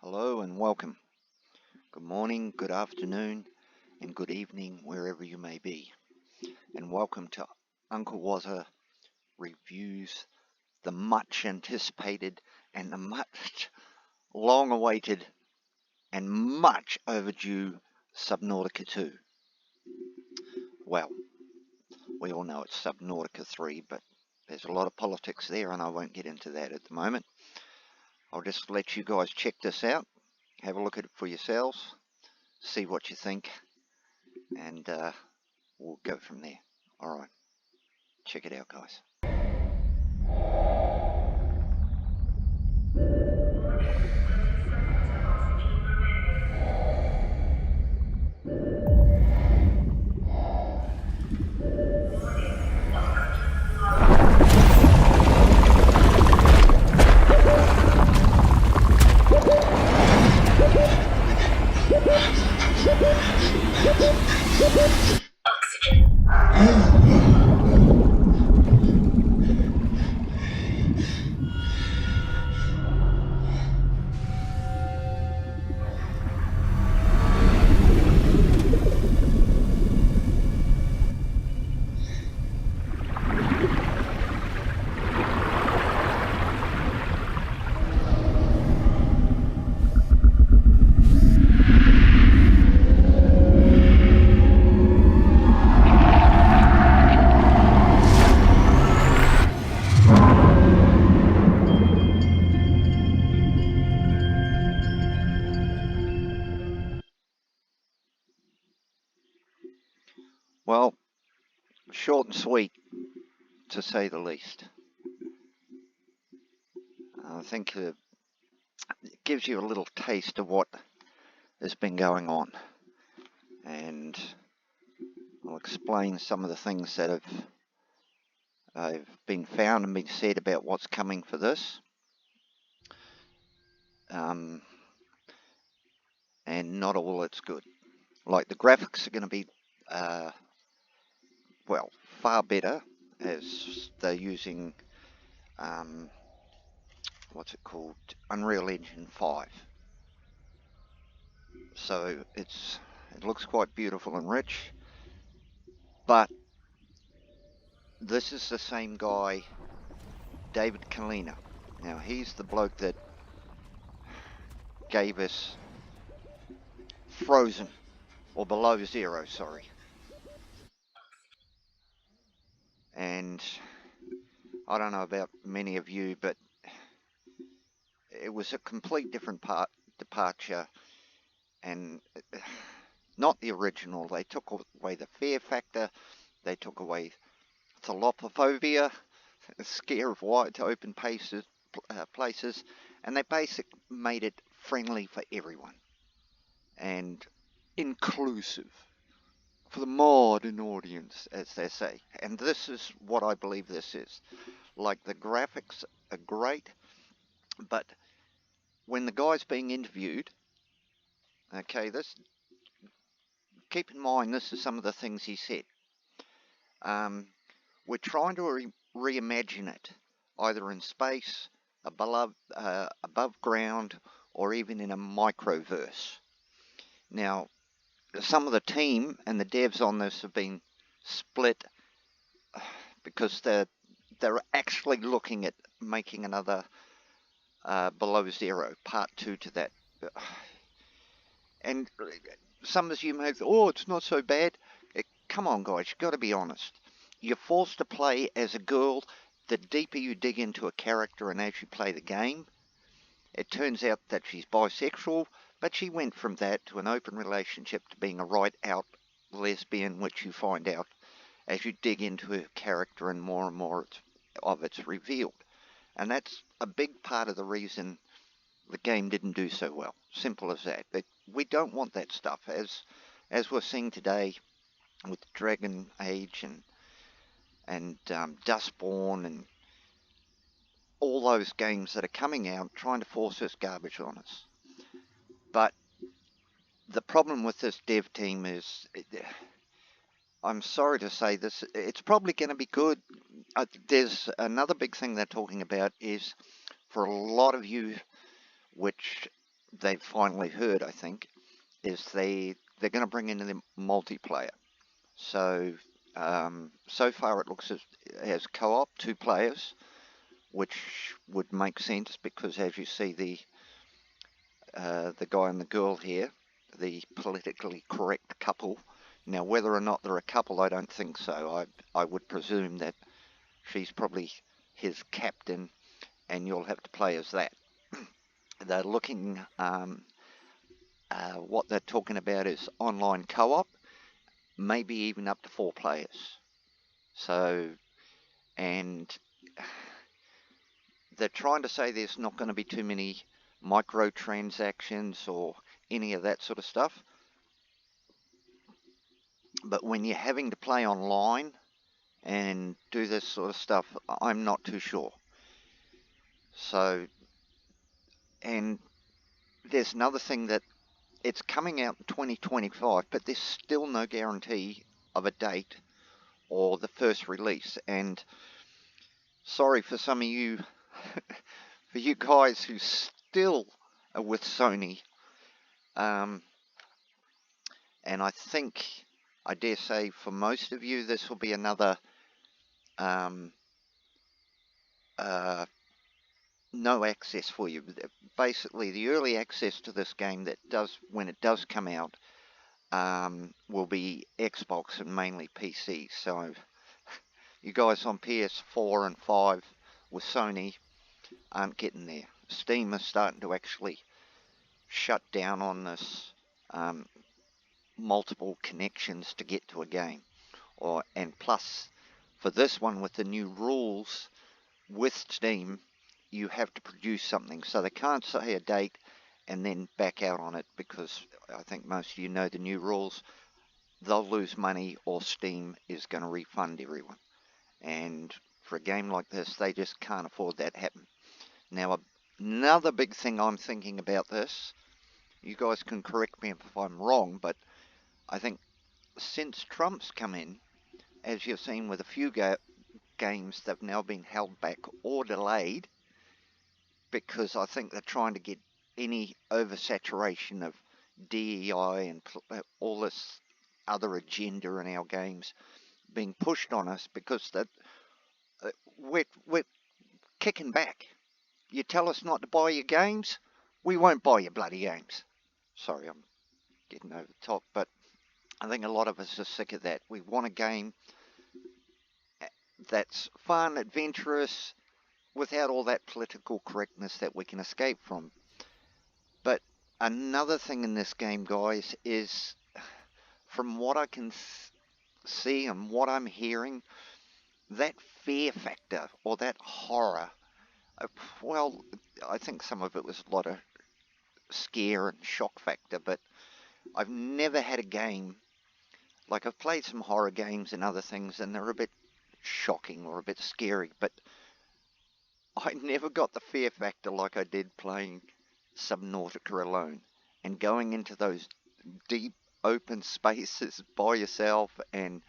Hello and welcome. Good morning, good afternoon, and good evening wherever you may be. And welcome to Unclewazza Reviews, the much anticipated and the much long awaited and much overdue Subnautica 2. Well, we all know it's Subnautica 3, but there's a lot of politics there and I won't get into that at the moment. I'll just let you guys check this out, have a look at it for yourselves, see what you think, and we'll go from there. Alright, check it out, guys. Well, short and sweet, to say the least. I think it gives you a little taste of what has been going on, and I'll explain some of the things that have been found and been said about what's coming for this. And not all it's good. Like the graphics are going to be, well, far better, as they're using, what's it called, Unreal Engine 5. So it looks quite beautiful and rich, but this is the same guy, David Kalina. Now he's the bloke that gave us Frozen, or Below Zero, sorry. And I don't know about many of you, but it was a complete different departure, and not the original. They took away the fear factor, they took away thalophophobia, the scare of wide open places, and they basically made it friendly for everyone and inclusive for the modern audience, as they say. And this is what I believe this is. Like, the graphics are great, but when the guy's being interviewed, okay, keep in mind, this is some of the things he said. We're trying to reimagine it, either in space, above ground, or even in a microverse. Now, some of the team and the devs on this have been split because they're actually looking at making another Below Zero, part 2 to that. And some of you may think, oh, it's not so bad. Come on, guys, you've got to be honest. You're forced to play as a girl. The deeper you dig into a character and as you play the game, it turns out that she's bisexual, but she went from that to an open relationship to being a right-out lesbian, which you find out as you dig into her character and more of it's revealed. And that's a big part of the reason the game didn't do so well. Simple as that. But we don't want that stuff, as we're seeing today with Dragon Age and Dustborn and all those games that are coming out trying to force this garbage on us. But the problem with this dev team is, I'm sorry to say this, it's probably going to be good. There's another big thing they're talking about is, for a lot of you which they've finally heard, I think, is they're going to bring in the multiplayer. So so far it looks as co-op, 2 players, which would make sense because, as you see, the guy and the girl here, the politically correct couple. Now, whether or not they're a couple, I don't think so. I would presume that she's probably his captain, and you'll have to play as that. They're looking, what they're talking about is online co-op, maybe even up to 4 players. So, and they're trying to say there's not going to be too many microtransactions or any of that sort of stuff. But when you're having to play online and do this sort of stuff, I'm not too sure. So, and there's another thing that it's coming out in 2025, but there's still no guarantee of a date or the first release. And sorry for some of you, for you guys who still are with Sony. And I think, I dare say, for most of you, this will be another no access for you. Basically, the early access to this game that does, when it does come out, will be Xbox and mainly PC. So you guys on PS4 and 5 with Sony aren't getting there. Steam is starting to actually shut down on this multiple connections to get to a game. And plus, for this one with the new rules with Steam, you have to produce something. So they can't say a date and then back out on it, because I think most of you know the new rules. They'll lose money or Steam is going to refund everyone. And for a game like this, they just can't afford that to happen. Now, another big thing I'm thinking about this, you guys can correct me if I'm wrong, but I think since Trump's come in, as you've seen with a few games, they've now been held back or delayed, because I think they're trying to get any oversaturation of DEI and all this other agenda in our games being pushed on us, because that we're kicking back. You tell us not to buy your games, we won't buy your bloody games. Sorry, I'm getting over the top, but I think a lot of us are sick of that. We want a game that's fun, adventurous, without all that political correctness that we can escape from. But another thing in this game, guys, is from what I can see and what I'm hearing, that fear factor or that horror, well, I think some of it was a lot of scare and shock factor, but I've never had a game, like I've played some horror games and other things, and they're a bit shocking or a bit scary, but I never got the fear factor like I did playing Subnautica alone and going into those deep open spaces by yourself, and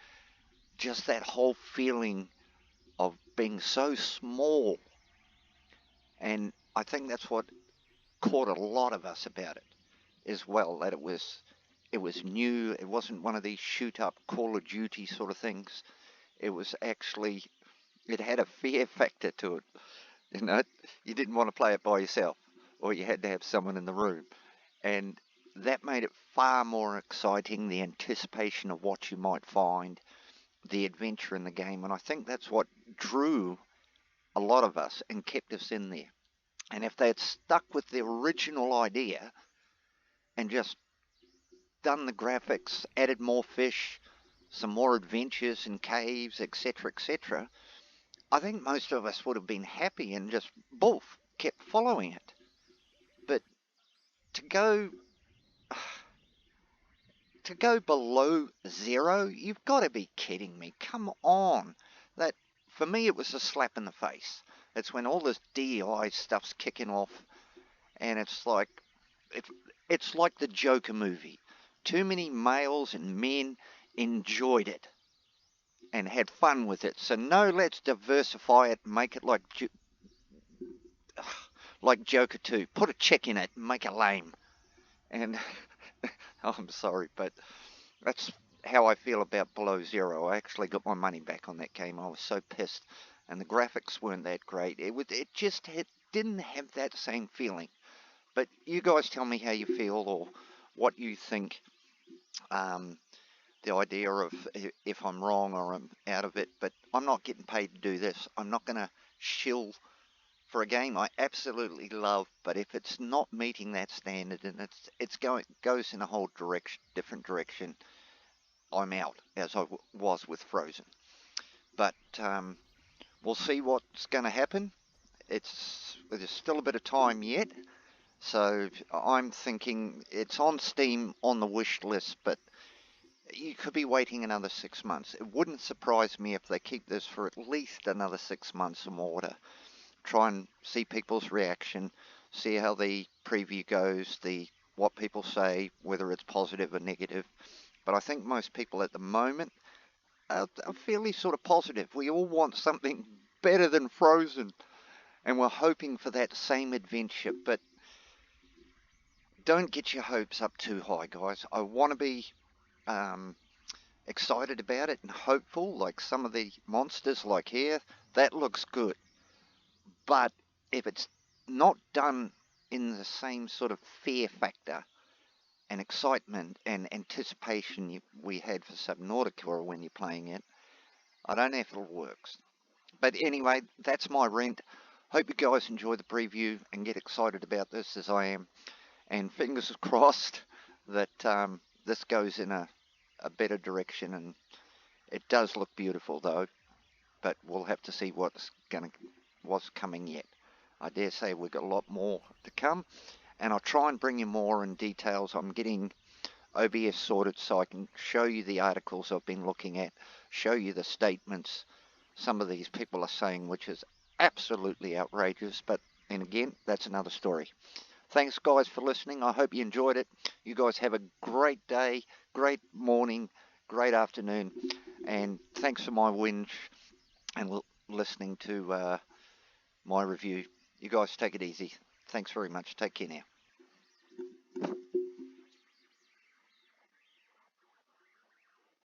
just that whole feeling of being so small. And I think that's what caught a lot of us about it as well, that it was new. It wasn't one of these shoot up Call of Duty sort of things. It was actually, it had a fear factor to it. You know, you didn't want to play it by yourself, or you had to have someone in the room. And that made it far more exciting, the anticipation of what you might find, the adventure in the game. And I think that's what drew a lot of us and kept us in there. And if they had stuck with the original idea and just done the graphics, added more fish, some more adventures in caves, etc., I think most of us would have been happy and just kept following it. But to go below zero, you've got to be kidding me. Come on. That, for me, it was a slap in the face. It's when all this DEI stuff's kicking off, and it's like the Joker movie. Too many males and men enjoyed it and had fun with it. So no, let's diversify it, make it like Joker 2. Put a chick in it and make it lame. And I'm sorry, but that's how I feel about Below Zero. I actually got my money back on that game. I was so pissed, and the graphics weren't that great. It just didn't have that same feeling. But you guys tell me how you feel or what you think. Um, the idea of if I'm wrong or I'm out of it, but I'm not getting paid to do this. I'm not going to shill for a game I absolutely love, but if it's not meeting that standard and it's goes in a whole different direction, I'm out, as I was with Frozen. But we'll see what's going to happen. There's still a bit of time yet, so I'm thinking it's on Steam on the wish list, but you could be waiting another 6 months. It wouldn't surprise me if they keep this for at least another 6 months or more to try and see people's reaction, see how the preview goes, the what people say, whether it's positive or negative. But I think most people at the moment are fairly sort of positive. We all want something better than Frozen, and we're hoping for that same adventure. But don't get your hopes up too high, guys. I want to be um, excited about it and hopeful, like some of the monsters, like here. That looks good. But if it's not done in the same sort of fear factor and excitement and anticipation we had for Subnautica when you're playing it, I don't know if it'll work. But anyway, that's my rant. Hope you guys enjoy the preview and get excited about this as I am. And fingers crossed that this goes in a better direction. And it does look beautiful though, but we'll have to see what's coming yet. I dare say we've got a lot more to come, and I'll try and bring you more in details. I'm getting OBS sorted so I can show you the articles I've been looking at, show you the statements some of these people are saying, which is absolutely outrageous. But and again, that's another story. Thanks, guys, for listening. I hope you enjoyed it. You guys have a great day, great morning, great afternoon, and thanks for my whinge and listening to my review. You guys take it easy. Thanks very much. Take care now.